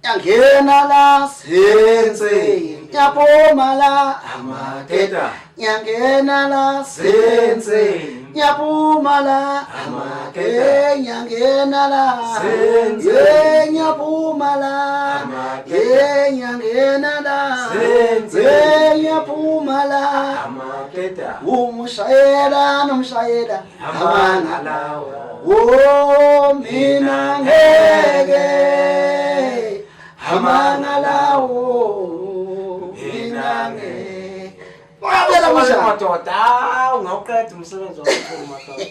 Yangena la Sense yaphuma la Amaketa yangena la Sense yaphuma la Amaketa yangena la Sense yaphuma la Amaketa yangena la Sense yaphuma la Amaketa umshayela nomshayela Amangalawa oh mina ngeke amangalawo mina ngeke wabela mshayela madoda ungawuqeda umsebenzi wakho madoda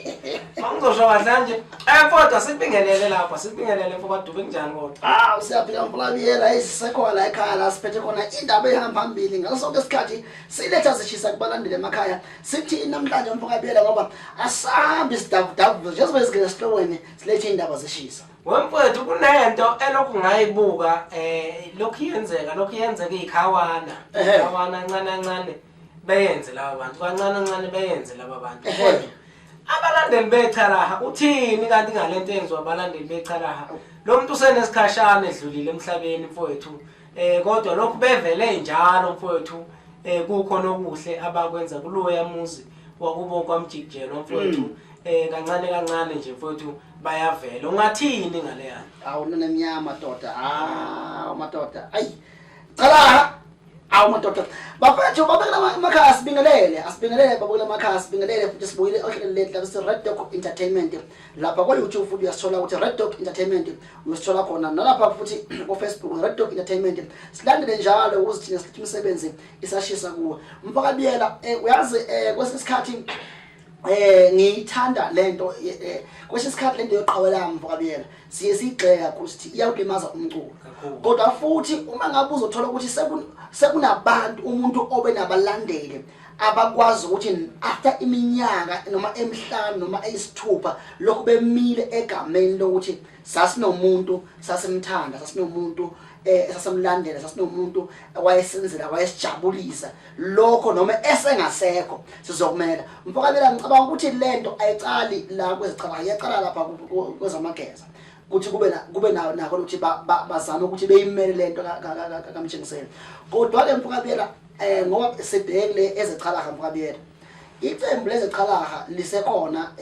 mangizosho kahlanje kodwa sibingelele lapha sibingelele mfo badube kunjani kodwa siyaphila mfulabiyela isisekho la ekhaya la siphethe khona indaba ehamba phambili ngaso sonke isikhathi siletha zishisa kubalandeli emakhaya sithi namhlanje mfukabiyela ngoba asahambi sidavudavu njengoba sigcina sihlokweni silethe indaba zishisa wemfowethu kunento elokhu ngayibuka lokhu yenzeka ikhawana kancane beyenze laba bantu kancane beyenze laba bantu abalandeli bechalaha uthini kanti ngalento yenziwa abalandeli bechalaha lo muntu usenesikhashana edlulile emhlabeni mfowethu kodwa lokhu bevele njalo mfowethu kukhona okuhle abakwenza kuloya muzi wakubo kwamjikijelo mfowethu kancane nje mfowethu bayavela ungathini ngale yana awunene emnyama doda madoda ayi chalaha madoda bafethu babekela emakhaya asibingelele babukela emakhaya asibingelele futhi sibuyile ohlelo lethu lapho Red Dog Entertainment lapha ku YouTube futhi uyasithola ukuthi Red Dog Entertainment uyasithola khona nalapha futhi ku Facebook Red Dog Entertainment silandele njalo ukuthi thina sithi umsebenzi isashisa kuwe mfakabiyela uyazi kwesisikhathi ngiyithanda lento kwesisikhathi lento yoqhawela mfakabiyela siye sigxeka kakhulu sithi iyawulimaza umculo kodwa futhi uma ngabe uzothola ukuthi sekunabantu umuntu obe nabalandeli abakwazi ukuthi after iminyaka noma emihlanu noma eyisithupha lokho bemile egameni lokuthi sasinomuntu sasimthanda sasinomuntu sasemlandela sasinomuntu wayesenzela wayesijabulisa lokho noma esengasekho sizokumela mfakabela ngicabanga ukuthi lento ayicali la kwezicabanga iyaqala lapha kwezamageza ukuthi kube nakho ukuthi bazama ukuthi beyimele lento kaMtshengiseni kodwa ke mfakabela ngoba sebhekile ezechalaha mfakabela icembu lezechalaha lisekhona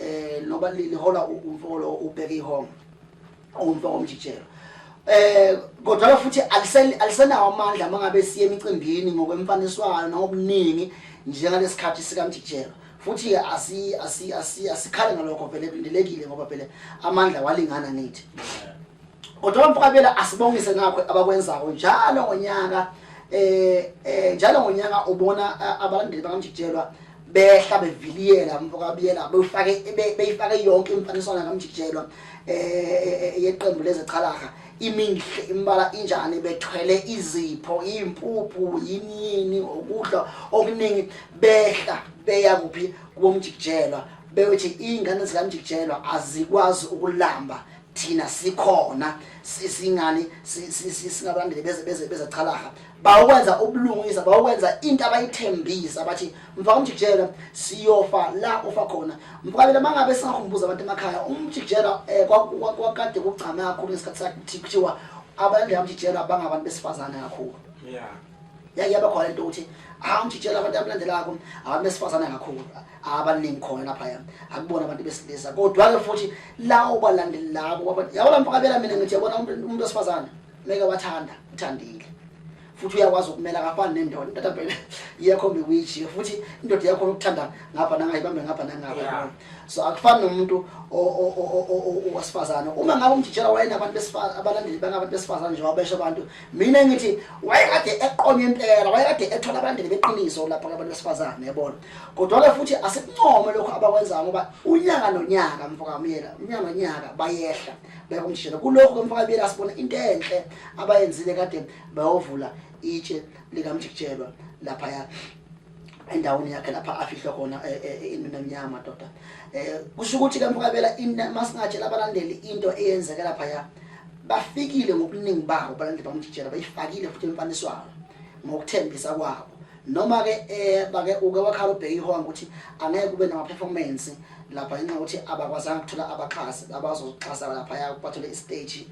noba lihola umfolo ubheke ihongo umfoko omjikijelo kodwa futhi alisenawo amandla mangabe siye emicimbini ngokwemfaniswano nokuningi njengalesikhathi sikaMjikijelo futhi asikhale ngalokho vele kulindelekile ngoba phela amandla walingana nithi kodwa mfakabela asibongise ngakho abakwenzayo njalo ngonyaka ubona abalandeli bakaMjikijelwa behla beviliyela mfakabiyela beyifake yonke imfaniswano kaMjikijelwa yeqembu lezechalaha iminhle imbala injani bethwele izipho impuphu yini ukudla okuningi behla beya kuphi kuMjikijelwa beyothi ingane zikaMjikijelwa azikwazi ukulamba thina sikhona singani singabalandeli bezechalaha bawukwenza ubulungisa bawukwenza into abayithembisa bathi mfaka uMjikijelwa siyofa la ufa khona mfakabela mangabe singakhumbuza abantu emakhaya uMjikijelwa kwakade kugcama kakhulu ngesikhathi sakhe kuthiwa abalandeli bakaMjikijelwa bangabantu besifazane kakhulu yaba khona into ukuthi uMjikijelwa abantu abalandelako abantu besifazane kakhulu abaningi khona lapha akubona abantu besilisa kodwa ke futhi lawo balandeli labo yabona mfakabela mina ngithi yabona umuntu wesifazane meke wathanda uthandile futhi uyakwazi ukumela kafana nendoda intatha phela iyakhomba ukuthi futhi indoda yakho ukuthanda ngapha nangayibambe ngapha nangapha so akufani nomuntu owasifazana uma ngabe uMjikijelwa wayenabantu besifazana abalandeli bangabantu besifazana nje wabesha abantu mina ngithi wayekade eqonye impela wayekade ethola abalandeli beqiniso lapha abantu besifazana yabona kodwa ke futhi asikuncome lokho abakwenza ngoba unyaka nonyaka mfakabiyela unyaka nonyaka bayehla bayakumjikijelo kulokho kwemfakabiyela asibona into enhle abayenzile kade bayovula itshe likaMjikijelwa lapha endaweni yakhe lapha afihlwa khona inomnyama doda kusho ukuthi ke mfakabela masingatshela abalandeli into eyenzeka lapha bafikile ngokuningi babo abalandeli bakaMjikijelwa bayifakile futhi emfaniswano ngokuthembisa kwabo noma ke bake uke wakhala ubheka ihonga ukuthi angeke kube nama performance lapha inxa ukuthi abakwazanga ukuthola abaxhasi abazoxhasa lapha bathole istage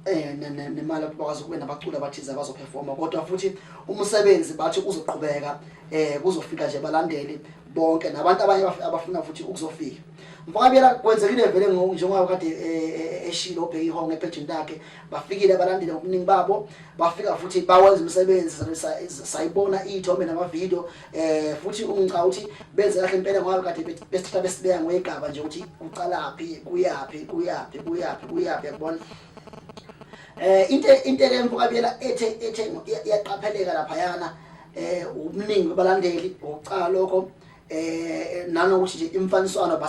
nemali bakwazi ukube nabaculi abathize abazoperforma kodwa futhi umsebenzi bathi uzoqhubeka kuzofika nje balandeli bonke nabantu abanye abafuna futhi ukuzofika mfakabela kwenzekile vele njengoba kade eshilo obheka ihonge epage yakhe bafikile abalandeli ngobuningi babo bafika futhi bawenza umsebenzi sayibona ithombe namavideo futhi ungica uthi benze kahle impela ngoba kade besithatha besibeka ngoegaba nje ukuthi uqalaphi kuyapi yabona into ke mfakabela ethe yaqapheleka lapha yana ubuningi babalandeli ucala lokho nanokuthi nje imfaniswano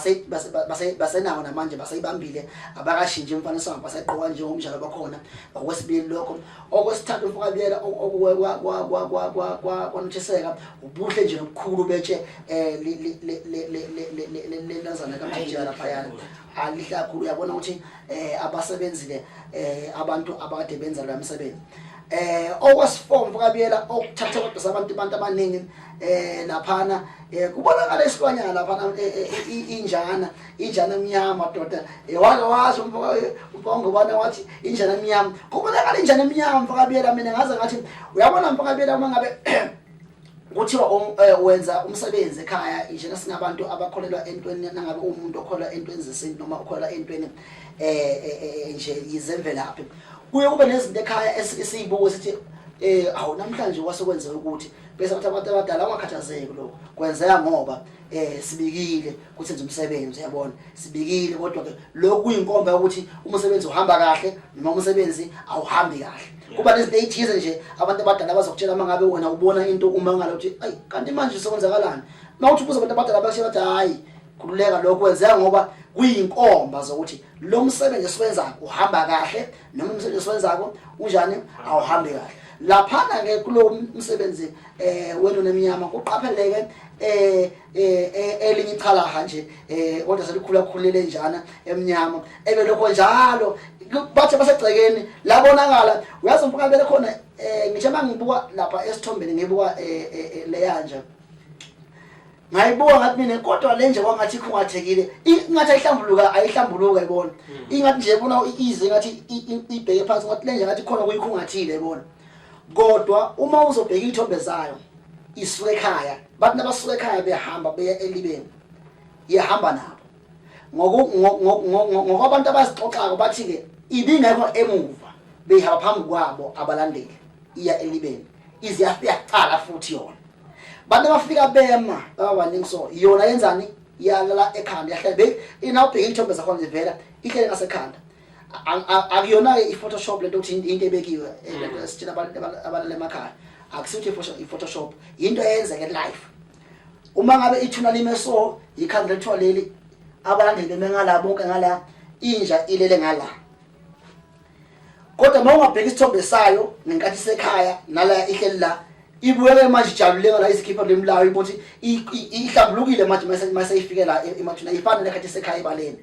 basenawo namanje basayibambile abakashintshe imfaniswano basaqoka nje ngomjalo bakhona okwesibili lokho okwesithathu mfakabela kwanothiseka ubuhle nje nobukhulu betshe lenzana kamjijela lapha yana alihle kakhulu uyabona ukuthi abasebenzile abantu abakade benza lo msebenzi okwesiform mfakabela okuthatha kodwa abantu abaningi laphana kubonakala isilwanyana laphana injana emnyama doda wake wazi umbongobana wathi injana emnyama kubonakala injana emnyama mfakabela mina ngaze ngathi uyabona mfakabela uma ngabe kuthiwa wenza umsebenzi ekhaya njena singabantu abakholelwa entweni nangabe umuntu okholelwa entweni zesintu noma okholelwa entweni nje yizemvelaphi kuye kube nezinto ekhaya esiyibuka sithi awu namhlanje wasekwenza ukuthi bese abantu abadala ungakhathazeki lokho kwenzeka ngoba sibikile ukuthi senze umsebenzi uyabona sibikile kodwa ke lokhu kuyinkomba ukuthi umsebenzi uhamba kahle noma umsebenzi awuhambi kahle kuba nezinto ezithize nje abantu abadala bazokutshela mangabe wena ubona into uma ngalo ukuthi ayi kanti manje sekwenzakalani mawuthi ubuza abantu abadala basho bathi hayi kululeka lokho kwenzeka ngoba kuyinkomba zokuthi lo msebenzi esiwenzayo uhamba kahle noma umsebenzi esiwenzako unjani awuhambi kahle laphana ke kulo umsebenzi wena nemnyama kuqapheleke elinye ichalaha nje kodwa selikhula khulele njana emnyama ebelokho njalo bathe basegcekeni labonakala uyazi mfakabele khona ngisho mangibuka lapha esithombeni ngibuka leyanja ngayibuka ngathi mina kodwa lenje kwangathi kungathekile ingathi ayihlambuluka yibona ingathi nje bona ize ngathi ibheke phansi ngathi lenje ngathi khona kuyikhungathile yibona kodwa uma uzobheka ithombe zayo isuke ekhaya bathi nabasuka ekhaya behamba beya elibeni iyahamba nabo ngokubantu abazixoxayo bathi ke ibingekho emuva behamba phambi kwabo abalandeli iya elibeni iziyafika cala futhi yona bantu bafika bema babaningi so yona yenzani yalala ekhanda yahlebe inawubheka ithombe zakhona zivela ihlele ngasekhanda akuyona iPhotoshop lento ukuthi into ebekiwe esithina abantu emakhaya akusithi iPhotoshop into eyenzeke live uma ngabe ithuna lime so ikhanda lethwa leli abalandeli bemengala bonke ngala inja ilele ngala kodwa mawungabheka isithombe sayo ngenkathi sekhaya nala ihleli la ibuyele manje ijabule ngala isikhipha lemlayo ibothi ihlambulukile manje mase ifike la emathuna ifana nekhathi sekhaya ebaleni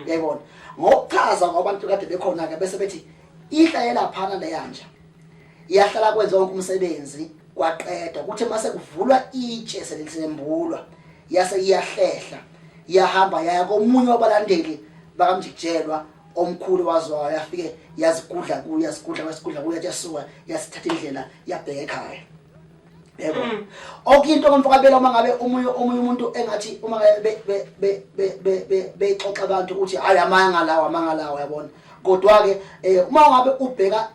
yayibona ngokuchaza kwabantu kade bekhona ke bese bethi ihlayela phana leyanja iyahlala kwenza wonke umsebenzi kwaqeda kuthi mase kuvulwa itshe selitsembulwa yase iyahlehla iyahamba yaya komunye wabalandeli bakamjijelwa omkhulu wazwa yafike yazigudla kuya yasuka yasithatha indlela yabheka ekhaya yebo okinto komfakabela uma ngabe omunye umuntu engathi uma ngabe bexoxa abantu ukuthi hayi amanga lawa yabona kodwa ke uma ngabe ubheka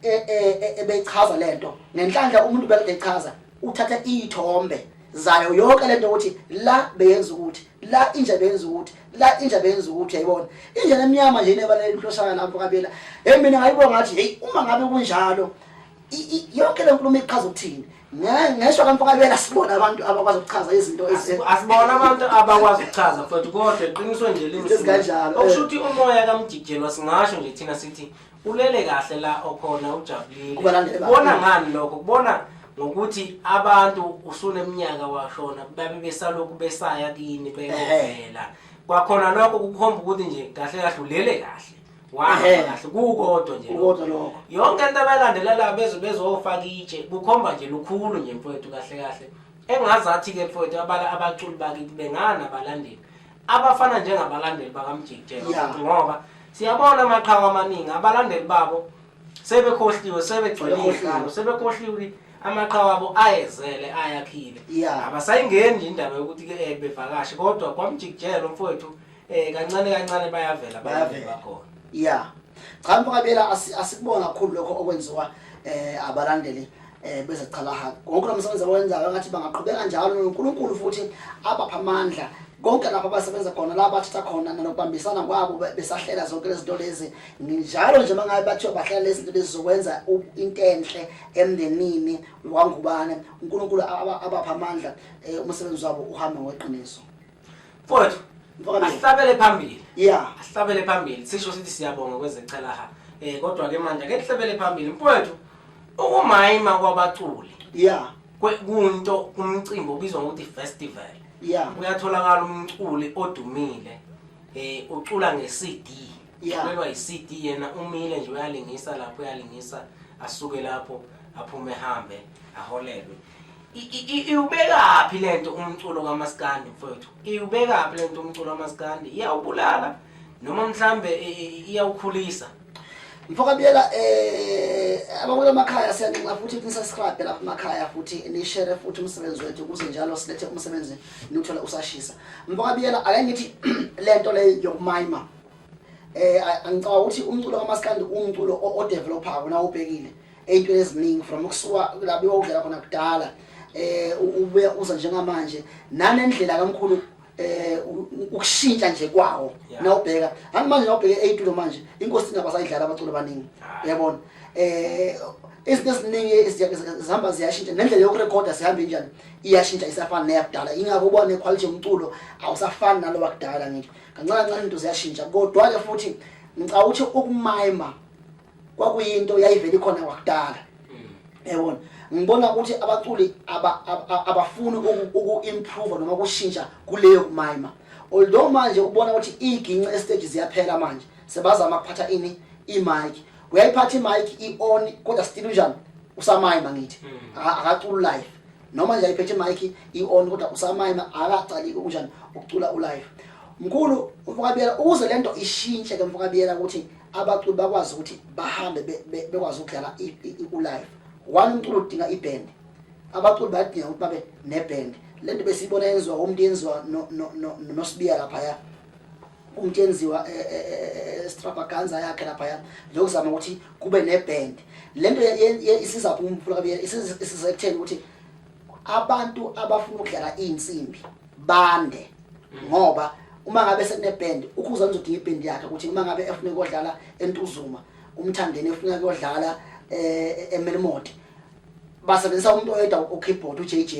ebechaza lento ngenhlanhla umuntu bekade echaza uthatha ithombe zayo yonke lento ukuthi la beyenza ukuthi la inja beyenza ukuthi la inja beyenza ukuthi yayibona inja nemnyama nje nebalele inhloshana lapho kabela mina ngayibona ngathi hey uma ngabe kunjalo yonke le nkulumo ichaza ukuthini ngesho kamfakabela sibona abantu abakwazi ukuchaza izinto asibona abantu abakwazi ukuchaza futhi kodwa iqiniso nje limisiwe okushuthi umoya kamjijelwa singasho nje thina sithi ulele kahle la okhona ujabulile ubona ngani lokho kubona ngokuthi abantu usuneminyaka washona babe besalokhu besaya kini beyovela kwakhona lokho kukhomba ukuthi nje kahle kahle ulele kahle kahle kukodwa nje lokho yonke into abalandela la bezofaka itshe kukhomba nje lukhulu nje mfowethu kahle kahle engazathi ke mfowethu abaculi bakithi bengana abalandeli abafana njengabalandeli bakamjikjela ngoba siyabona amaqhawe amaningi abalandeli babo sebekhohliwe sebegcwele inkalo sebekhohliwe amaqhawe abo ayezele ayakhile abasayingeni nje indaba yokuthi ke bevakashe kodwa kwamjikijela umfowethu kancane kancane bayavela bakhona cha mfakabela asikubona kakhulu lokho okwenziwa abalandeli bezecalaha konke nomsebenzi awenzayo ngathi bangaqhubeka njalo noNkulunkulu futhi abapha amandla konke lapho abasebenza khona la bathatha khona nokubambisana kwabo besahlela zonke lezi zinto lezi njalo nje mangabe bathiwa bahlela lezi zinto lezi zokwenza into enhle emndenini wangubane uNkulunkulu abapha amandla umsebenzi wabo uhambe ngeqiniso mfowethu asihlabele phambili asihlabele phambili sisho sithi siyabonga kwezecalaha kodwa ke manje ake sihlabele phambili mfowethu ukumayima kwabaculi kunto kumcimbi obizwa ngokuthi festival uyatholakala umculi odumile ucula nge-CD uculelwa i-CD yena umile nje uyalingisa lapho uyalingisa asuke lapho aphume ehambe aholelwe iubekaphi lento umculo kaMaskandi mfowethu iubekaphi lento umculo kaMaskandi iyawubulala noma mhlambe iyawukhulisa mfokabiyela abakule emakhaya siyaninga futhi nisubscribe lapha emakhaya futhi ni share futhi umsebenzi wethu ukuze njalo silethe umsebenzi niwuthola usashisa mfokabiyela ake ngithi lento le yokumayima angicabanga ukuthi umculo kaMaskandi umculo odevelopayo na ubhekile into eziningi from ukusuka labiwa udlela khona kudala ubuya uza njengamanje nanendlela kaMkhulu ukushintsha nje kwawo nawubheka manje nawubheke eitulo manje inkosi nabasayidlala abaculi abaningi uyabona izinto eziningi zihamba ziyashintsha nendlela yokurekhoda sihamba njani iyashintsha isafana neyakudala ingakho ubone quality yomculo awusafani nalo wakudala ngithi kancane kancane into ziyashintsha kodwa ke futhi ngicabanga ukuthi ukumayima kwakuyinto yayivela ikhona wakudala yabona ngibona ukuthi abaculi abafuni uku-improve noma ukushintsha kuleyo kumayima although manje ubona ukuthi iginqe estage ziyaphela manje sebazama ukuphatha i-mic uyayiphatha i-mic i-on kodwa still unjani usamayima ngithi akaculi live noma nje ayiphethe i-mic i-on kodwa usamayima akacali unjani ukucula ulive mkhulu mfokabiyela ukuze lento ishintshe ke mfokabiyela ukuthi abaculi bakwazi ukuthi bahambe bekwazi ukudlala u-live one umculo udinga iband abaculi bayadinga ukuthi babe neband lento besiyibona yenziwa umuntu yenziwa noSibiya lapha ya umuntu yenziwa extravaganza yakhe lapha ya lokuzama ukuthi kube neband lento isiza kumfukabiyela isiza ekutheni ukuthi abantu abafuna ukudlala insimbi bande ngoba uma ngabe sekuneband ukhuza uzodinga iband yakhe ukuthi uma ngabe efuna ukudlala eNtuzuma umthandeni efuna ukudlala eMelmoti basebenzisa umuntu oyedwa ukeyboard uJJ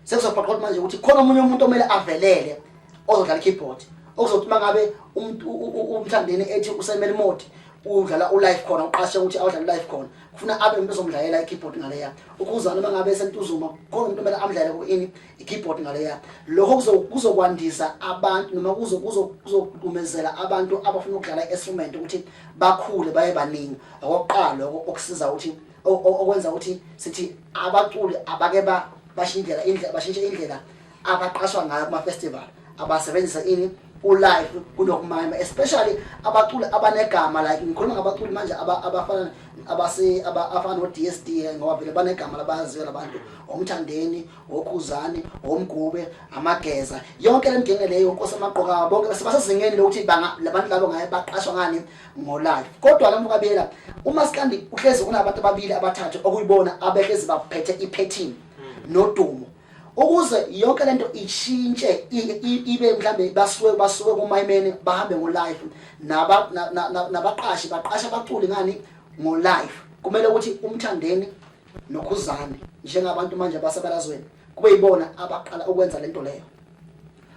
sekuzophaqa manje ukuthi khona umunye umuntu omele avelele ozodlala ikeyboard okuzothi mangabe umthandeni ethi useMelmoti udlala ulive khona uqashe ukuthi awudlala live khona kufuna abe umuntu ozomdlalela ikeyboard ngaleya ukuzana mangabe eseNtuzuma khona umuntu omele amdlale ku ikeyboard ngaleya lokho kuzokwandisa abantu noma kuzokumezela abantu abafuna ukudlala instrument ukuthi bakhule baye baningi okokuqala okusiza ukuthi okwenza ukuthi sithi abaculi abake bashintshe indlela abaqashwa ngayo kuma festival abasebenzisa ulive kunokumayima especially abaculi abanegama like ngikhuluma ngabaculi manje abafana abafana no-DSD ngoba vele banegama labaziyo labantu umthandeni okhuzani omgube amageza yonke lemgenge leyo inkosi amaqoka bonke basezingeni lokuthi labantu labo ngaye baqashwa ngani ngo-live kodwa lamfukabiyela uMaskandi uhlezi kunabantu ababili abathathu okuyibona abehlezi baphethe i-pattern nodumo ukuze yonke lento ishintshe ibe mhlambe basuke kumayimene bahambe ngo-live nabaqashi baqasha abaculi ngani ngo-live kumele ukuthi umthandeni nokhuzane njengabantu manje abasebalazweni kube yibona abaqala ukwenza lento leyo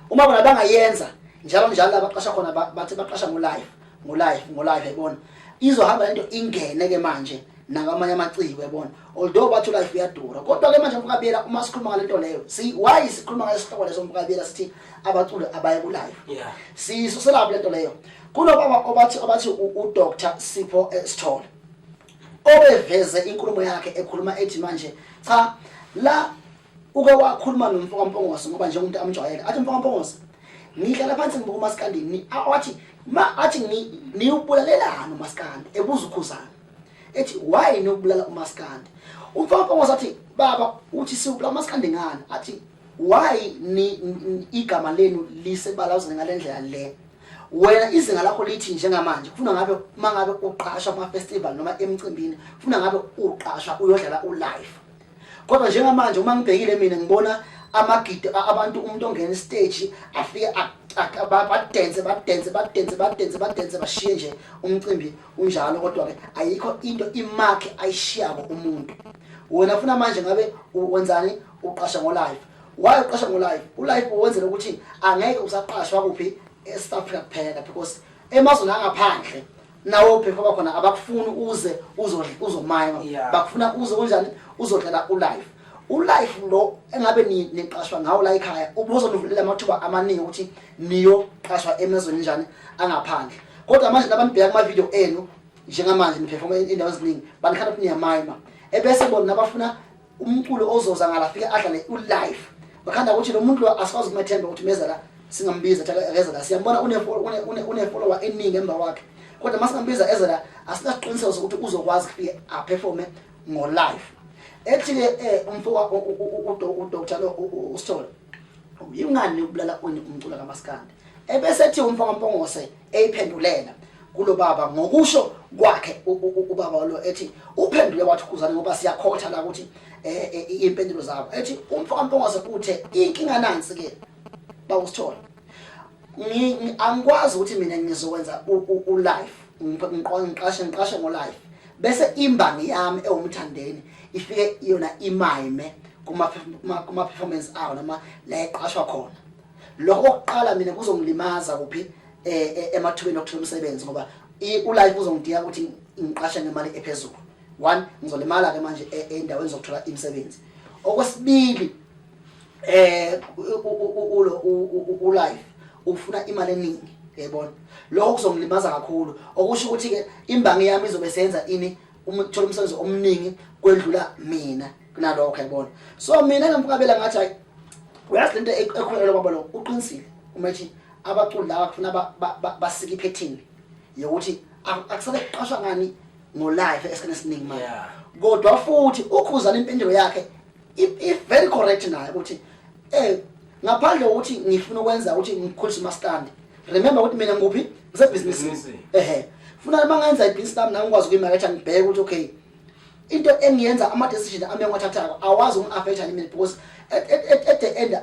uma bona bangayenza njalo abaqasha khona bathi baqasha ngo-live yabona izohamba lento ingene ke manje nakamanye amaciko yabona although bathu life iyadura kodwa ke manje mfukabiyela uma sikhuluma ngalento leyo why sikhuluma ngesihloko leso mfukabiyela sithi abaculi abaye ku live sisusela lento leyo kunobaba abathi uDr Sipho Sithole obeveze inkulumo yakhe ekhuluma ethi manje cha la uke wakhuluma nomfoka Mpongose ngoba nje umuntu amjwayele athi mfoka Mpongose ngihlala phansi ngoba uMaskandini awathi ma athi niyubulalelana uMaskandi ebuza uKhuzani ethi why niyubulala uMaskandi umfana athi baba uthi siubulala uMaskandi ngani athi why igama lenu lisebalazwe ngalendlela le wena izinga lakho lithi njengamanje kufuna ngabe mangabe uqasha ama festival noma emcimbini kufuna ngabe uqasha uyodlala ulive kodwa njengamanje uma ngibhekile mina ngibona amagidi abantu umuntu ongena stage afike badance bashiye nje umcimbi unjalo kodwa ke ayikho into imark ayishiyako umuntu wena ufuna manje ngabe wenzani uqasha ngo live why uqasha ngo live ulive uwenzela ukuthi angeke usaqashwa kuphi eSouth Africa kuphela because emazweni angaphandle nawo phela khona abakufuni uze uzomayima bakufuna uze kanjani uzodlala ulive lo engabe niqashwa ngawo la ekhaya ubuzonuvulela amathuba amaningi ukuthi niyoqashwa emazweni njani angaphandle kodwa manje nabantu bheka kuma video enu njengamanje niperform indawo eziningi banikhala ukuthi niyamayima ebese bona nabafuna umculo ozoza ngala fika adlale ulive bakhanda ukuthi lo muntu lo asikwazi ukumethemba ukuthi mezela singambiza akeza la siyambona une follower eningi emba wakhe kodwa masingambiza ezela asinasiqiniseko sokuthi uzokwazi ukufika aperforme ngo live ethi umfoka uDr lo uSithole uyingani ubulala umculo kaMaskandi ebese ethi umfoka Mpongose eyiphendulela kulo baba ngokusho kwakhe ubaba lo ethi uphendule wathi uKhuzani ngoba siyakhotha la ukuthi impendulo zabo ethi umfoka Mpongose uthe inkinga nansi ke bawusithola angikwazi ukuthi mina ngizokwenza ulive ngiqashe ngo live bese imbangi yami ewumthandeni ifike yona imayime kuma performance awo noma la eqashwa khona lokho oqala mina kuzongilimaza kuphi emathubeni okuthola umsebenzi ngoba ulive uzongidiya ukuthi ngiqashe ngemali ephezulu one ngizolimala ke manje endaweni zokuthola imisebenzi okwesibili ulive ufuna imali eningi yayibona lokho kuzongilimaza kakhulu okusho ukuthi ke imbangi yami izobe senza ini umthola umsebenzi omningi kwedlula mina kunalokho yayibona so mina ngamfukabela ngathi hayi uyazi lento ekhulelwa baba lo uqinisile umethi abaculi laba kufuna basikiphethini yokuthi akusale kuqashwa ngani ngo live esikhathini esiningi manje kodwa futhi uKhuzani impendulo yakhe i very correct naye ukuthi ngaphandle ukuthi ngifuna ukwenza ukuthi ngikhulise uMaskandi remember ukuthi mina nguphi ngisebusiness funa mangenza ibusiness nami ngikwazi ukuyimarket ngibheke ukuthi okay into engiyenza ama decision ami engiwathathayo awazi ungiaffect mina because at the end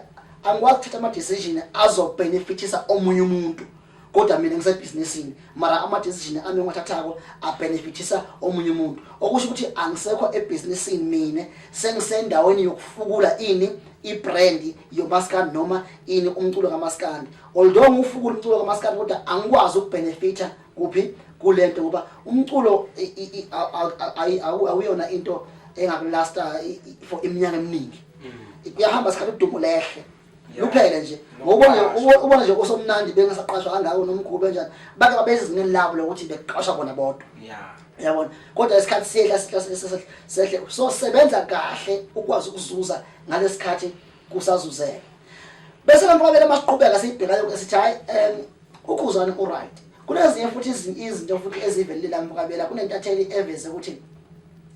angikwazi ukuthatha ama decision azobenefitisa omunye umuntu kodwa mina ngisebusinessini mara ama decision ami engiwathathako abenefitisa omunye umuntu okusho ukuthi angisekho ebusinessini mina sengisendaweni yokufukula ini ibrand yoMaskandi noma ini umculo kaMaskandi although ngifukula umculo kaMaskandi kodwa angikwazi ukubenefita kuphi kulento ngoba umculo awuyona into engakulasta for iminyaka eminingi kuyahamba isikhathi udumo lehle luphele nje ubona nje osomnandi bengasaqashwa kangako nomkhulu kanjani bake babeze izingeni labo lokuthi beqashwa bona bodwa yabona kodwa isikhathi sehle so sebenza kahle ukwazi ukuzuza ngalesikhathi kusazuzeka bese lamfabela masiqhubeka sibheka lokho sithi hayi uKhuzani uright kunezinye futhi izinto futhi ezivelile lamfabela kunentatheli eveze ukuthi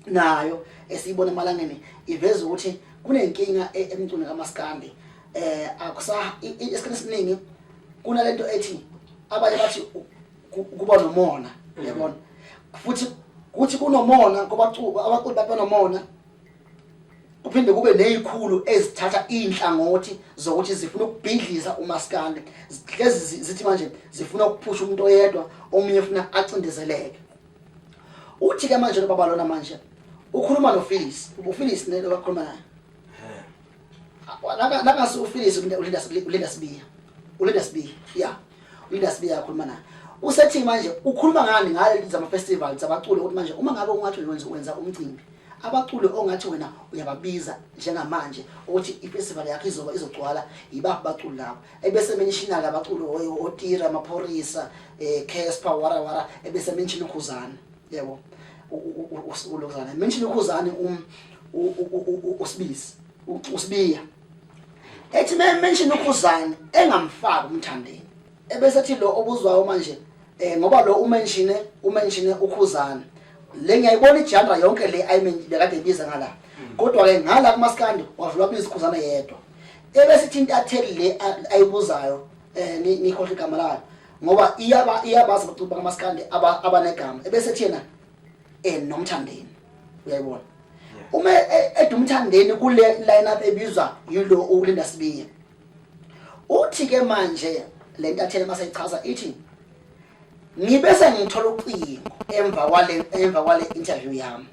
nayo esiyibona emalangeni iveze ukuthi kunenkinga emculo kaMaskandi isikhathi esiningi kunalento ethi abanye bathi kuba nomona yabona futhi kuthi kunomona ngoba abaculi banomona kuphinde kube nezikhulu ezithatha inhlangothi zokuthi zifuna ukubhidliza uMaskandi lezi zithi manje zifuna ukuphusha umuntu oyedwa omunye ufuna acindezeleke uthi ke manje baba lona manje ukhuluma noPhyllis uPhyllis nelo wakhuluma naye nakasi uPhyllis ulinda sibiya yakhuluma naye usethi manje ukhuluma ngani ngale zama festivals zabaculi ukuthi manje uma ngabe ungathi wenza umcimbi abaculi ongathi wena uyababiza njengamanje ukuthi ifestival yakhe izogcwala yibaphi baculi labo ebese mentionala abaculi oTira Maphorisa Casper wara ebese mention uKhuzani yebo uLokuzana mention uKhuzani uSibiya ethi mention uKhuzani engamfaka umthandeni ebese ethi lo obuzwayo manje ngoba lo umenshine ukhuzana le ngiyayibona ijandra yonke le bekade ibiza ngala kodwa ke ngala kumaskandi wavula kubiza ikhuzana yedwa ebesithi intatheli le ayibuzayo ngikhohle igama layo ngoba iyabazi abacuba kamaskandi abanegama ebese thina nomthandeni uyayibona uma edumthandeni kule lineup ebizwa yilo uLinda Sibiya uthi ke manje le ntatheli masayichaza ithi ngibe sengithola ucingo emva kwale interview yami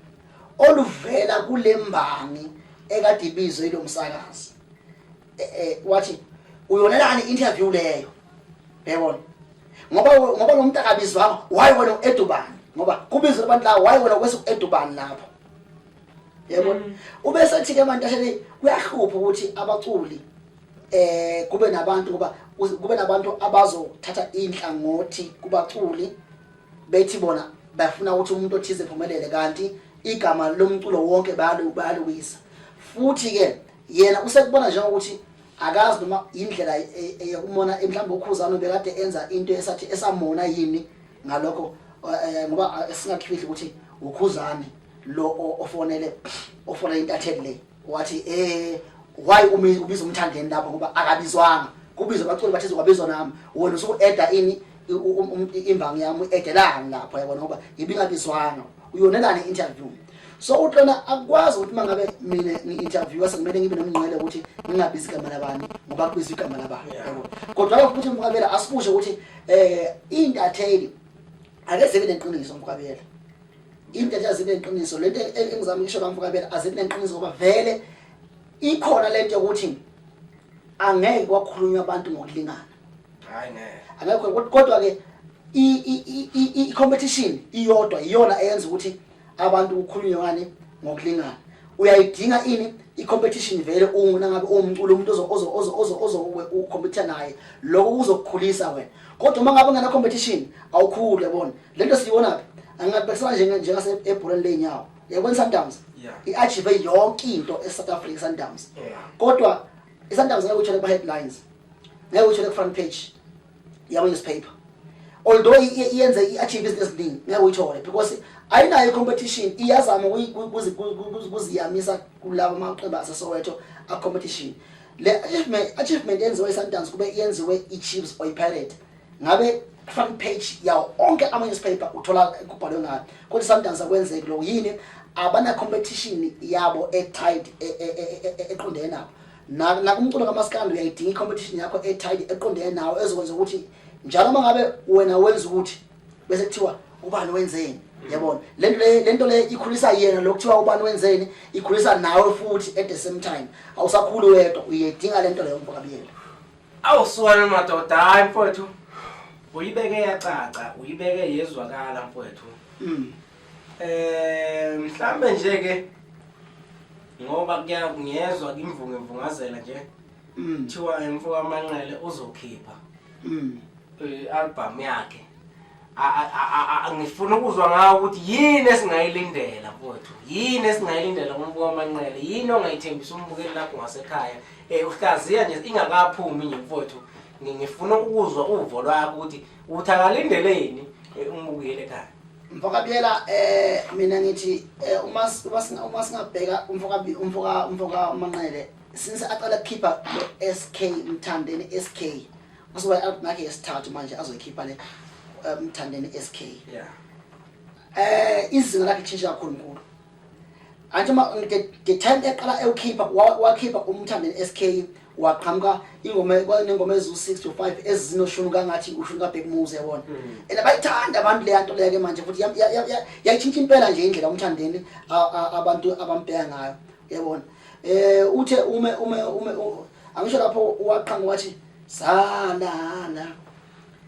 oluvela kule mbangi ekade ibizwe lo msakazi wathi uyonelani interview leyo yabona ngoba lo muntu akabizwanga wayi wena uEdubani ngoba kubizwe abantu la wayi wena kwese uEdubani lapho yabona ube sethi ke manje ashele kuyahlupha ukuthi abaculi kube nabantu kuba kube nabantu abazothatha inhlangothi kubaculi bethi bona bafuna ukuthi umuntu othize ephumelele kanti igama lomculo wonke bayalwisa futhi ke yena usekubona njengokuthi akazi noma indlela yokumona mhlawumbe ukhuzana bekade enza into esathi esamona yini ngalokho ngoba singakhifihli ukuthi ukhuzane lo ofonela intatheli le wathi why ubiza umthandeni lapho ngoba akabizwanga kubizwa abaculi bathi kwabizwa nami wona usuku eda ini imbangi yami edelana lapho yabona ngoba ibingabizwanga uyonelana interview so uhlona akwazi ukuthi mangabe mina ngi-interview sekumele ngibe nomnqele ukuthi ngingabizi igama labani ngoba kubizwa igama labani yabona kodwa futhi Mfukabela asibushe ukuthi intatheli ake zibe neqiniso Mfukabela intatheli zibe neqiniso lento engizama ukisho kaMfukabela azibe neqiniso ngoba vele ikhona lento ukuthi angeke kwakhulunywa abantu ngokulingana hayi ngeke angekho kodwa ke i competition iyodwa iyona eyenza ukuthi abantu ukukhulunywane ngokulingana uyayidinga ini I competition vele unguna ngabe umculo umuntu ozo ucompete naye lokho kuzokukhulisa wena kodwa uma ngabe ngana competition awukhulu yabona lento siyibona angabekisana njengase ebholeni lenyawo yabona Sundowns iachieve yonke into eSouth Africa Sundowns kodwa iSundowns ngeke uthole ku headlines ngeke uthole ku front page yabo newspaper although iyenze iachieve business thing ngeke uthole because ayinayo competition iyazama ukuziyamisa kulabo maqembu aseSoweto a competition le achievement yenziwe iSundowns kube yenziwe iChiefs or iPirate ngabe front page yawo onke ama newspaper uthola kubhalwe ngayo kodwa Sundowns akwenzeki lo yini abana competition yabo e-tight eqondene nabo nakumculo kaMaskandi uyayidinga competition yakho e-tight eqondene nawo ezokwenza ukuthi njalo mangabe wena wenza ukuthi bese kuthiwa ubani wenzeni yabona lento le ikhulisa yena lokuthiwa ubani wenzeni ikhulisa nawe futhi at the same time awusakhulu wedwa uyedinga lento leyo Mfukabela awuswana madoda hayi mfowethu uyibeke yacaca uyibeke yezwakala mfowethu mhlambe nje ke ngoba ngiyezwa imvungazela nje thiwa emfuka amanqele uzokhipha album yakhe ngifuna ukuzwa ngawo ukuthi yini esingayilindela mfowethu yini esingayilindela kumfuka amanqele yini ongayithembisa umbukeli lapho ngasekhaya uhlaziya nje ingakaphumi nje mfowethu ngifuna ukuzwa uvo lwakho ukuthi uthakalindeleni umbukeli ekhaya Mfukabela mina ngithi uma singabheka umfuka amanqele since aqala ukukhipha SK Mthandeni SK kusuka album yakhe yesithathu manje azoyikhipha le Mthandeni SK izinga lakhe tshintsha kakhulu nkulu anjema the time eqala ekhipha wakhipha uMthandeni SK waqhamuka ingoma ezu6 to 5 ezinoshunu kangathi ushunu kaBig Muze yabona bayithanda abantu le yanto leke manje futhi yayitshintsha impela nje indlela uMthandeni abantu abambheka ngayo yabona uthe ume angisho lapho waqhamuka wathi salala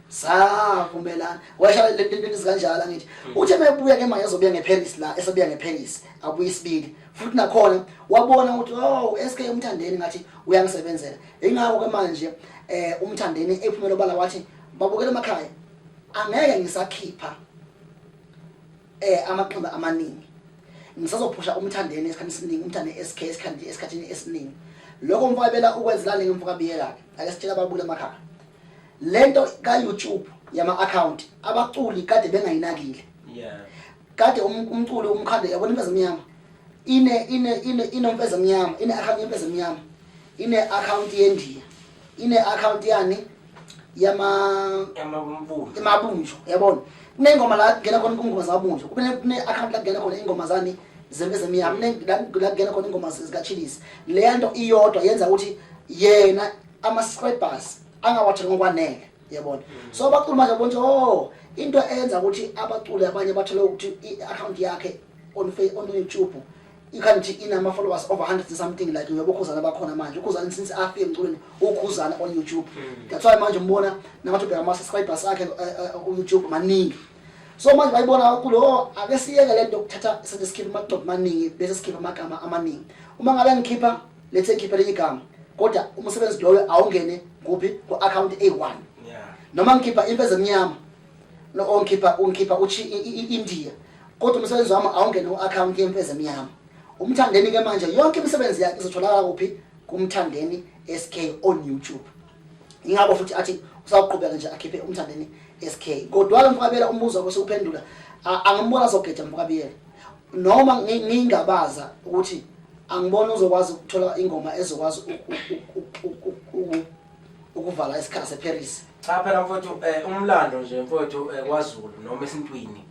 savumelana washa lento zikanjalo ngithi uthe mebuya ke manje ezobuya ngeParis la esobuya ngeParis abuye isibili futhi nakhona wabona ukuthi SK uMthandeni ngathi uyangisebenzela ingakho ke manje uMthandeni ephumela bala wathi babukela emakhaya angeke ngisakhipha amaqembu amaningi ngisazophusha uMthandeni esikhathini esiningi uMthandeni SK esikhathini esiningi lokho Mfukabela ukwenzelana ngemfukabiyela ake sitshela ababule emakhaya lento ka YouTube yama account abaculi kade bengayinakile kade umculi umkhande yabona impeza emnyama inomfeza emnyama account yempeza emnyama account yeNdiya account yani yamabunjo yabona kunengoma la kungena khona ingoma zabunjo kune account la kungena khona ingoma zani zempeza emnyama la kungena khona ingoma zikaChillis le nto iyodwa yenza ukuthi yena ama-subscribers angawathenga ngokwanele yabona so abaculi manje bonke into eyenza ukuthi abaculi abanye bathole ukuthi i-account yakhe on YouTube ikanti inama followers over 100 something like uyobukhuzana bakhona manje ukhuzana since afike emculweni ukhuzana on YouTube that's why manje umbona nathi ubheka ama subscribers akhe ku YouTube maningi so manje bayibona kulo ake siyeke lento ukuthatha sesikhipha amaqoqo maningi bese sikhipha amagama amaningi uma ngabe ngikhipha lethe ngikhipha lenye igama kodwa umsebenzi loyo awungene kuphi ku account A1 noma ngikhipha impeza emnyama no ngikhipha uchi iNdiya kodwa umsebenzi wami awungene ku account yempeza emnyama umthandeni ke manje yonke imisebenzi yakhe izotholakala kuphi kumthandeni SK on YouTube ingabo futhi athi usaqhubeka nje akhiphe umthandeni SK kodwa ke mfakabela umbuzo bese uphendula angibona zogeja mfakabela noma ngingabaza ukuthi angibona uzokwazi ukuthola ingoma ezokwazi ukuvala isikhala seParis cha phela mfowethu umlando nje mfowethu kwaZulu noma esintwini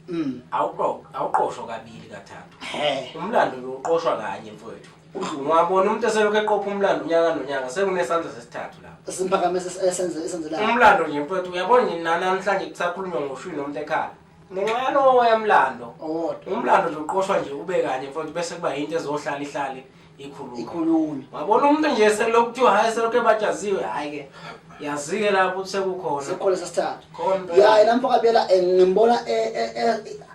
awuqoshwa kabili kathathu umlando lo uqoshwa kanye mfowethu ungabona umuntu eselokho eqopha umlando unyaka nonyaka sekunesandla sesithathu lapho simphakamise esenze la umlando nje mfowethu uyabona namhlanje kusakhulunywa ngoshwi nomuntu ekhaya ngenxalo yamlando umlando nje uqoshwa nje ube kanye mfowethu bese kuba into ezohlala ihlale ikhulunywa wabona umuntu nje selokuthiwa hayi selokho bajaziwe hayi ke yazike lapho sekukhona sekhole sesithathu ya namphakabela ngimbona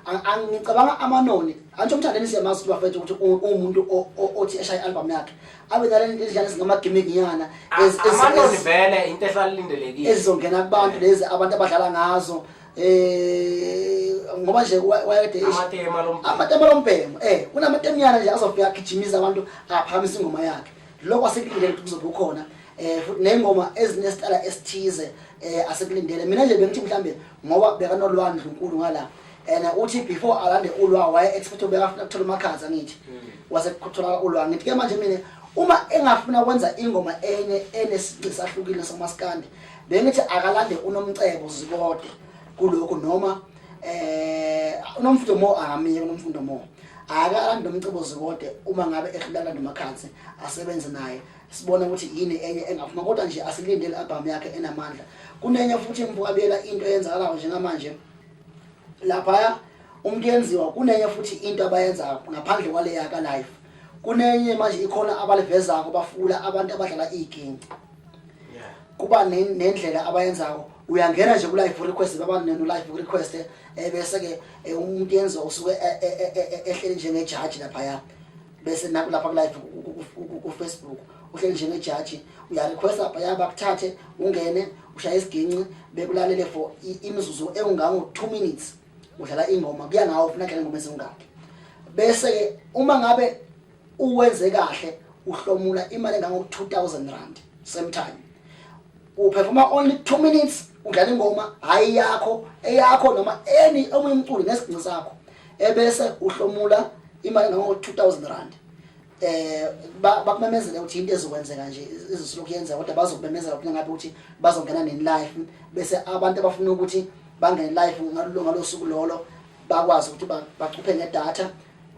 angicabanga amanoni antsho umthandeni siyamazi bafethu ukuthi umuntu othi eshaya album yakhe abe nalento edlala singama gimmick nyana amanoni vele into ehlalindelekile ezizongena kubantu lezi abantu abadlala ngazo ngoba nje wayede amatema lompemo kunamatemnyana nje azofika gijimisa abantu aphamisa ingoma yakhe lokho asekulindele ukuthi kuzobe khona futhi nengoma ezinesitala esithize asekulindele mina nje bengithi mhlambe ngoba bekanolwandle uNkulu ngala uthi before alande ulwa waye expect ubeka afuna ukuthola amakhaza ngithi wasekuthola ulwa ngithi ke manje mina uma engafuna ukwenza ingoma enye enesicisa ahlukile somaskandi bengithi akalande unomcebo zikode kuloko noma unomfundo mo amiye unomfundo mo akalande umcebo zikode uma ngabe ehlulana nomakhazi asebenze naye sibona ukuthi yini enye engafuna kodwa nje asilindele album yakhe enamandla kunenye futhi mfukabela into eyenzakalayo njengamanje lapha umuntu yenziwa kunenye futhi into abayenza ngaphandle kwale yaka live kunenye manje ikhona abalivezako bafula abantu abadlala iginci kuba nendlela abayenzako uyangena nje ku live request babantu no live request bese ke umuntu yenziwa usuke ehleli njenge judge lapha bese lapha ku live ku Facebook uhleli njenge judge uya request lapha bakuthathe ungene ushaya isiginci bekulalele for imizuzu engango 2 minutes udlala ingoma kuya ngawo ufuna dlala ingoma ezingaki bese ke uma ngabe uwenze kahle uhlomula imali engango 2000 rand same time uperforma only 2 minutes udlala ingoma hayi yakho eyakho noma any omunye umculi ngesiginci sakho ebese uhlomula imali engango 2000 rand bakumemezela ukuthi into ezokwenzeka nje izisilokhu yenza kodwa bazokubemezela ukuthi ngabe ukuthi bazongena ne live bese abantu abafuna ukuthi bangene live ngalosuku lolo bakwazi ukuthi bachuphe ngedatha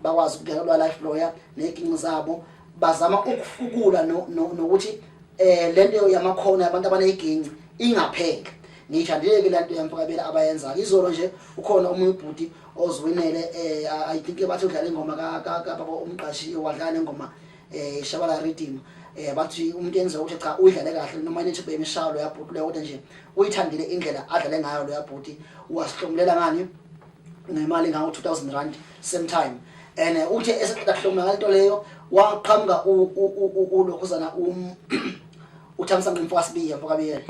bakwazi ukungena kwa live lawyer nezinkingi zabo bazama ukufukula nokuthi lento yamakhona abantu abaneyiginci ingapheka ngiyithandile lento yamfakabela abayenza izolo nje ukhona umuntu ubhuti oziwinele I think bathi udlala ingoma baba umqashi wadlala ingoma Shabala Rhythm bathi umuntu yenza ukuthi cha uyidlale kahle noma nithi bemishalo yabhuti leyo kodwa nje uyithandile indlela adlale ngayo lo yabhuti wasihlomulela ngani ngemali ngawo 2000 rand same time and uthi eseqhahlomela into leyo waqhamuka ulokhuzana uThamsanqa Mfwasibiya mfakabela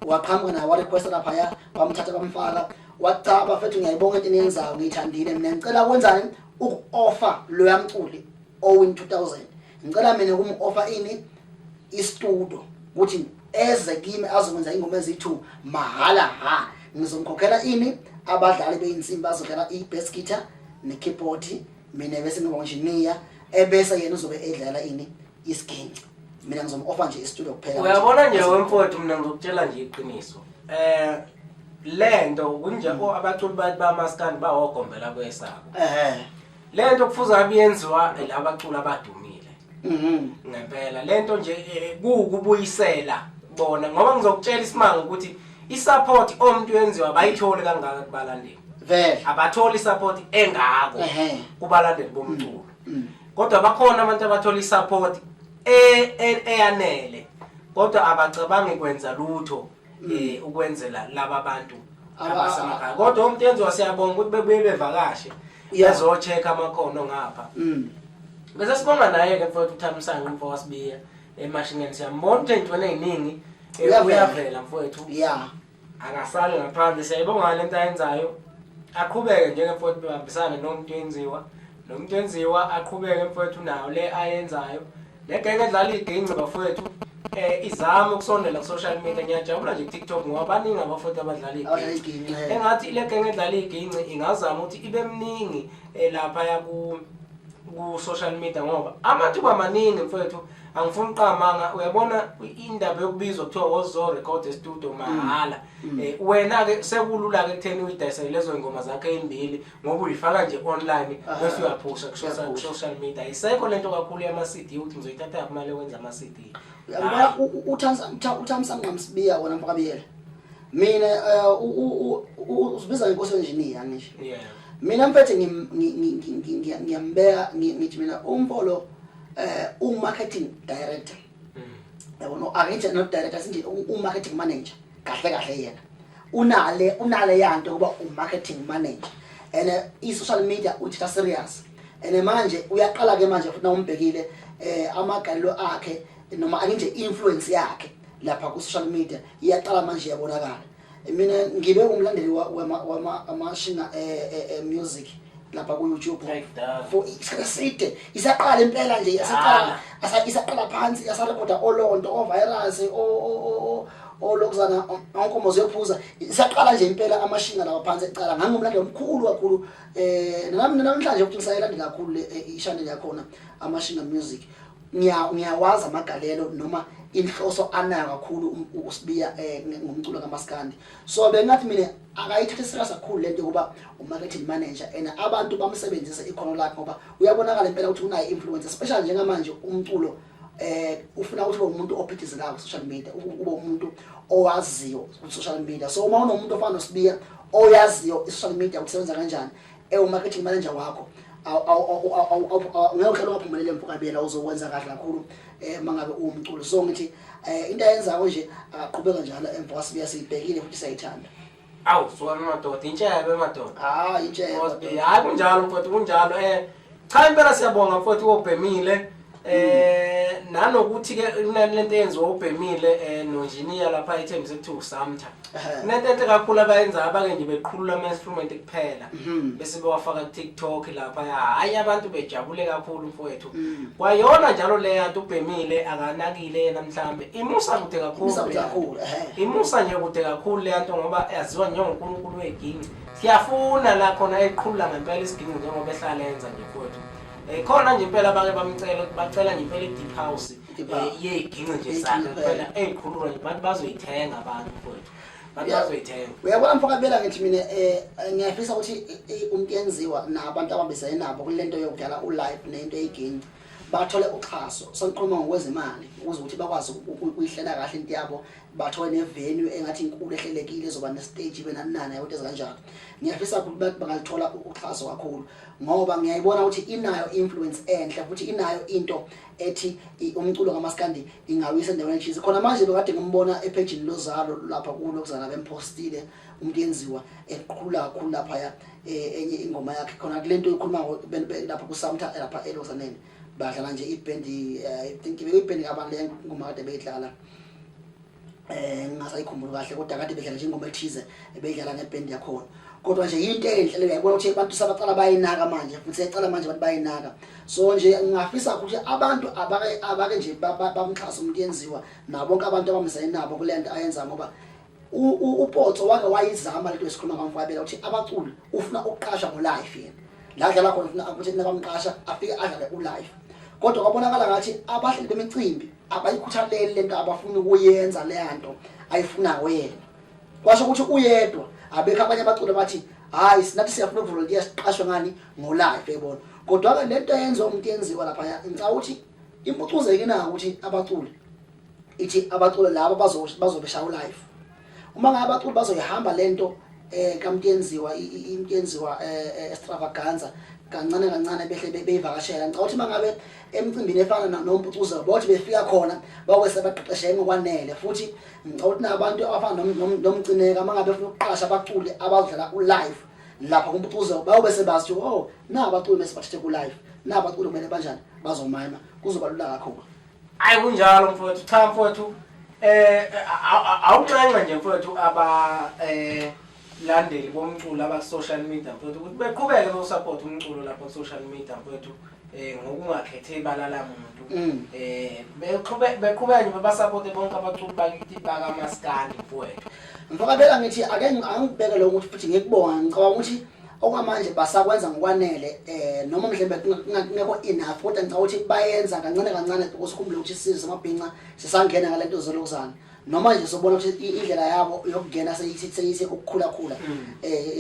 waqhamuka naye wa request lapha bamthatha bamfaka wacha bafethu ngiyayibonga into eniyenzayo ngiyithandile mina ngicela kwenzani uku-offer lo yamculi owin 2000 ngicela mina kum-offer ini istudio ukuthi eze kimi azokwenza ingoma ezi2 mahala ngizomkhokhela ini abadlali beinsimbi bazokhokhela i-bass guitar ne-keyboard mina bese ngiba engineer ebese yena uzobe edlala ini isiginci mina ngizom-offer nje i-studio kuphela uyabona nje wemfowethu mina ngizokutshela nje iqiniso lento kunje abaculi bamaskandi bawogombela kwesabo lento kufuza abiyenziwa labaculi abadumile ngempela lento nje kubuyisela bona ngoba ngizokutshela isimanga ukuthi isupport omuntu yenziwa bayithole kangaka kubalandeli vele abatholi support engako kubalandeli bomculo kodwa bakhona abantu abathola isupport eyanele kodwa abacabangi kwenza lutho ukwenzela laba bantu abasemakhaya kodwa umuntu yenziwa siyabonga ukuthi bebuye bevakashe yazocheka amakhono ngapha bese sibonga naye ke mfowethu uThamsanqa umfowasibiya emashingeni siyambona ukuthi into eziningi uyavela mfowethu akasali ngaphandle siyayibonga lento ayenzayo aqhubeke njenge mfowethu behambisana nomuntu yenziwa aqhubeke mfowethu nawo le ayenzayo legenge edlala iginci bafowethu izama ukusondela ku social media ngiyajabula nje TikTok ngoba baningi abafowethu abadlala iginci engathi ile genge edlala iginci ingazama ukuthi ibe mningi lapha yaku social media ngoba amathuba amaningi mfowethu angifuni uqamanga uyabona indaba yokubizwa kuthiwa wozo record studio mahala wena ke sekulula ke kutheni uyidayise lezo ingoma zakhe ezimbili ngoba uyifaka nje online bese uyaphosha ku social media isekho lento kakhulu yama CD ukuthi ngizoyithatha imali ukwenza ama CD uyabona uThamsanqa Msibiya wona mfakabiyela mina uzibiza inkosi engineer ngisho mina mfethu ngiyambeka ngithi mina uMpolo marketing director yabona akenje no director sinje marketing manager kahle yena unale yanto kuba marketing manager and i-social media uthatha serious and manje uyaqala ke manje futhi nawumbhekile amagalelo akhe noma akenje influence yakhe lapha ku social media iyaqala manje yabonakala mina ngibe umlandeli wamashinga music lapha ku YouTube for isikhathi isaqala impela nje isaqala phansi yasarekoda olonto ovirus olokuzana onkomo ziyophuza isaqala nje impela amashinga lawa phansi ecala ngangumlandeli omkhulu kakhulu namhlanje ukuthi ngisayilandela kakhulu i-channel yakhona amashinga music ngiyawazi amagalelo noma inhloso anayo kakhulu uSibiya ngomculo kaMaskandi so bengathi mina akayithathe serious kakhulu lento kuba marketing manager and abantu bamsebenzisa ikhono lakhe ngoba uyabonakala impela ukuthi unayo influence especially njengamanje umculo ufuna ukuthi ube umuntu ophithizelayo ku social media ube umuntu owaziyo ku social media so uma unomuntu ofana noSibiya oyaziyo i-social media ukusebenza kanjani marketing manager wakho ngeke ungaphumelele mfukabiyela uzokwenza kahle kakhulu mangabe umculo so ngithi into ayenzayo nje aqhubeka njalo emfowasibiya siyibhekile futhi sayithanda awu sona madoda intshebe madoda intshebe hayi kunjalo mfowethu kunjalo cha impela siyabonga mfowethu obhemile nanokuthi ke lento yenziwa ubhemile no-engineer lapha ithembise ukuthi usamtha nento kakhulu abayenza abake nje beqhulula ama-instrument kuphela bese bewafaka ku-TikTok lapha hayi abantu bejabule kakhulu mfowethu kwayona njalo le yanto ubhemile akanakile yena mhlambe imusa kude kakhulu imusa nje kude kakhulu le yanto ngoba yaziwa njengonkulunkulu weginci siyafuna la khona eqhulula ngempela isiginci njengoba ehlala yenza nje mfowethu khona nje impela abake bacela nje impela i-deep house yeginci nje sakhe phela ezikhulula nje abantu bazoyithenga abantu mfowethu abantu bazoyithenga uyabona mfakabiyela ngithi mina ngiyafisa ukuthi umuntu yenziwa nabantu abambisene nabo kulento yokudlala ulive nento eyiginci bathole uxhaso sonqoma ngokwezimali ukuze ukuthi bakwazi ukuyihlela kahle into yabo bathole nevenue engathi inkulu ehlelekile ezoba nestage benanana yabantu ezikanjalo ngiyafisa ukuthi bangalithola uxhaso kakhulu ngoba ngiyayibona ukuthi inayo influence enhle futhi inayo into ethi umculo kaMaskandi ingawisa endaweni ethile khona manje bekade ngimbona epageni lozalo lapha kulo kuzana bempostile umuntu yenziwa eqhula kakhulu lapha enye ingoma yakhe khona kulento ikhuluma lapha kusamtha lapha elozaneni badlala nje iband I think iband abantu le ngoma kade beyidlala ngasayikhumbula kahle kodwa kade bedlala nje ingoma ethize beyidlala neband yakhona kodwa nje into enhle uyayibona ukuthi abantu sabaqala bayinaka manje futhi siyacala manje abantu bayinaka so nje ngingafisa ukuthi abantu abake nje bamxhasa umuntu yenziwa nabo bonke abantu abamzayini nabo kulento ayenza ngoba uPotso wake wayizama lento esikhuluma ngamfabela ukuthi abaculi ufuna ukuqasha ngo-live yena la dlala khona ufuna ukuthi nabamqasha afike adlale u-live kodwa kwabonakala ngathi abahleli bemicimbi abayikhuthaleli lento abafuna ukuyenza leya nto ayifunayo yena kwasho ukuthi uyedwa abekho abanye abaculi bathi hayi sinathi siyafuna ukuvolunteer siqashwe ngani ngo-live yabona kodwa-ke lento yenziwa umuntu yenziwa laphaya ngicabanga ukuthi impucuzeke na ukuthi abaculi ithi abaculi laba bazobeshaya u-live uma ngabe abaculi bazoyihamba lento kamntenziwa intenziwa extravaganza kancane kancane behle beyivakashela ngicabanga ukuthi mangabe emcimbini efana nompucuzo bothi befika khona bakwese baqeqesheke ngokwanele futhi ngicabanga ukuthi nabantu abafana nomcineka mangabe ufuna ukuqasha abaculi abadlala u-live lapha kumpucuzo bayobe sebazi ukuthi oh na abaculi bese bathethe ku-live na abaculi kumele banjani bazomayima kuzoba lula kakhulu hayi kunjalo mfowethu cha mfowethu awuncenga nje mfowethu landeli bomculo aba-social media mfowethu ukuthi beqhubeke besupport umculo lapho ku-social media mfowethu ngokungakhethe ibala lamuntu beqhubeke nje babasupporte bonke abaculi bakithi bakamaskandi mfowethu ngifakabela ngithi angibeke lo ukuthi futhi ngikubonga ngicabanga ukuthi okwamanje basakwenza ngokwanele noma mhlembe kungekho enough kodwa ngicabanga ukuthi bayenza kancane kancane ukuthi sikhumbule ukuthi isizwe samabhinqa sisangena ngalento zolokuzana noma nje sobona ukuthi indlela yabo yokungena seyise ukukhula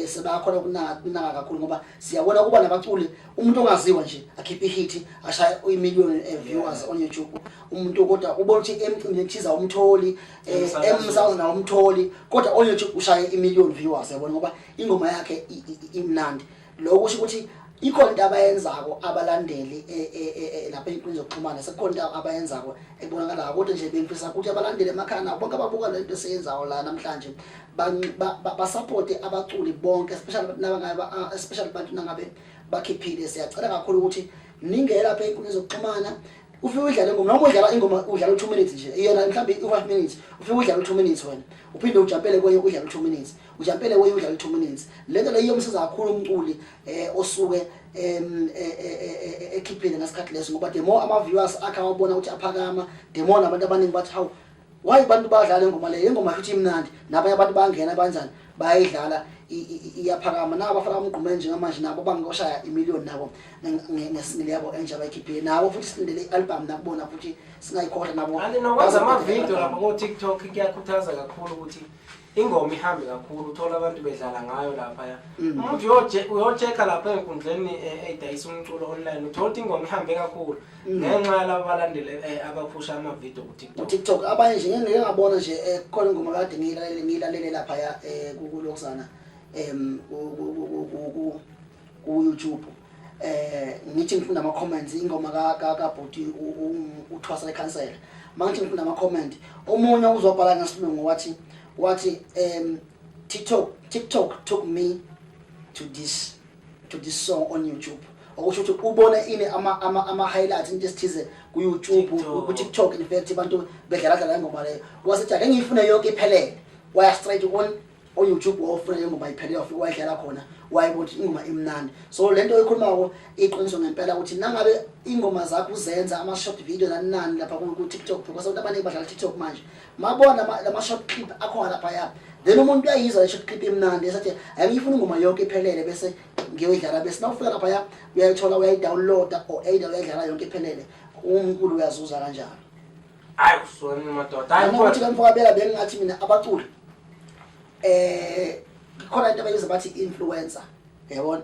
sebakhona kunaka kakhulu ngoba siyabona kuba nabaculi umuntu ongaziwa nje akhipha ihit ashaya i-million viewers on YouTube umuntu kodwa ubona ukuthi emcimbini ethiza umtholi emsakazo nawo umtholi kodwa on YouTube ushaya i-million viewers yabona ngoba ingoma yakhe imnandi lokho kusho ukuthi ikhona into abayenzako abalandeli lapha einkundleni zokuxhumana sekukhona into abayenzako ebonakala kodwa nje bengifisa ukuthi abalandeli emakhaya bonke ababuka lento esiyenzayo la namhlanje basupport abaculi bonke especially abantu nangabe bakhiphile siyacela kakhulu ukuthi ningeke lapha einkundleni zokuxhumana ufike udlale ingoma noma udlala ingoma udlala 2 minutes nje iyona mhlawumbe 5 minutes ufike udlala 2 minutes wena uphinde ujampele kwenye udlala 2 minutes ujampele kwenye udlala 2 minutes lento leyo iyomsiza kakhulu umculi osuke ekhiphile ngasikhathi leso ngoba the more ama viewers akha wabona ukuthi aphakama the more nabantu abaningi bathi hawu why abantu badlala ingoma leyo ingoma futhi imnandi nabanye abantu bangena kanjani bayidlala iyaphakama nabo bafaka umgqumo njengamanje nabo bangoshaya i-million nabo ngesingile yabo enje abayikhiphile nabo futhi silindele i-album nakubona futhi singayikhohlwa nabo anti nokwenza ama-video lapho ko-TikTok kuyakhuthaza kakhulu ukuthi ingoma ihambe kakhulu uthola abantu bedlala ngayo laphaya umuntu uyochecka lapha enkundleni edayisa umculo online uthola ukuthi ingoma ihambe kakhulu ngenxa yalabo balandele abaphusha ama-video ku-TikTok abanye nje ngeke ngabona nje khona ingoma kade ngiyilalele laphaya kulokuzana ku-YouTube ngithi ngifunda ama-comments ingoma kabhuti uthwasa ekhansela mangithi ngifunda ama-comment omunye uzobhala ngesilungu wathi TikTok took me to this song on YouTube okusho ukuthi ubona ini ama-highlights into esithize ku-YouTube ku-TikTok in fact abantu bedlala ingoma leyo wasithi ake ngiyifune yonke iphelele waya straight on YouTube wafuna ingoma iphelele wafika wayidlala khona wayibona ukuthi ingoma imnandi so lento oyikhulumako iqiniso ngempela ukuthi nangabe ingoma zakho uzenza ama-short video nanani lapha ku-TikTok because abantu abaningi badlala TikTok manje mabona lama-short clip akhona laphaya then umuntu uyayizwa le-short clip imnandi esathi ayengiyifuna ingoma yonke iphelele bese ngiyoyidlala bese nawufika laphaya uyayithola uyayidownloada or either uyayidlala yonke iphelele umculo uyazuza kanjalo hayi usoni madoda ukuthi kamfokabela bengingathi mina abaculi khona into abayiza bathi influencer yabona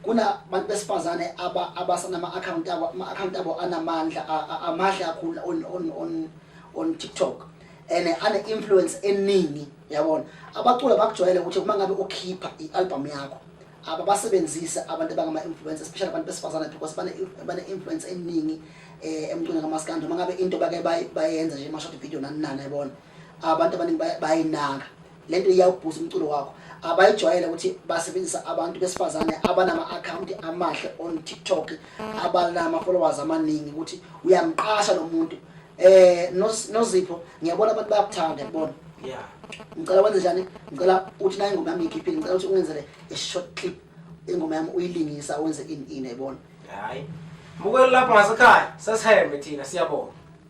kuna abantu besifazane abasanama-account abo anamandla amahle kakhulu on TikTok and ane-influence eningi yabona abaculi bakujwayele ukuthi uma ngabe ukhipha i-album yakho abasebenzise abantu abangama-influencer especially abantu besifazane because bane-influence eningi emculweni kamaskandi uma ngabe into bake bayenza nje ama-short video naninani yabona abantu abaningi bayinaka lento iyawubhuza umculo wakho abayijwayele ukuthi basebenzisa abantu besifazane abanama-account amahle on TikTok abanama-followers amaningi ukuthi uyamqasha lo muntu noZipho ngiyabona abantu bayakuthanda yabona ngicela wenze njani ngicela uthi na ingoma yami ngikhiphile ngicela ukuthi ungenzele i-short clip ingoma yami uyilingisa wenze in yabona hayi mukweni lapho ngasekhaya sasihembe thina siyabona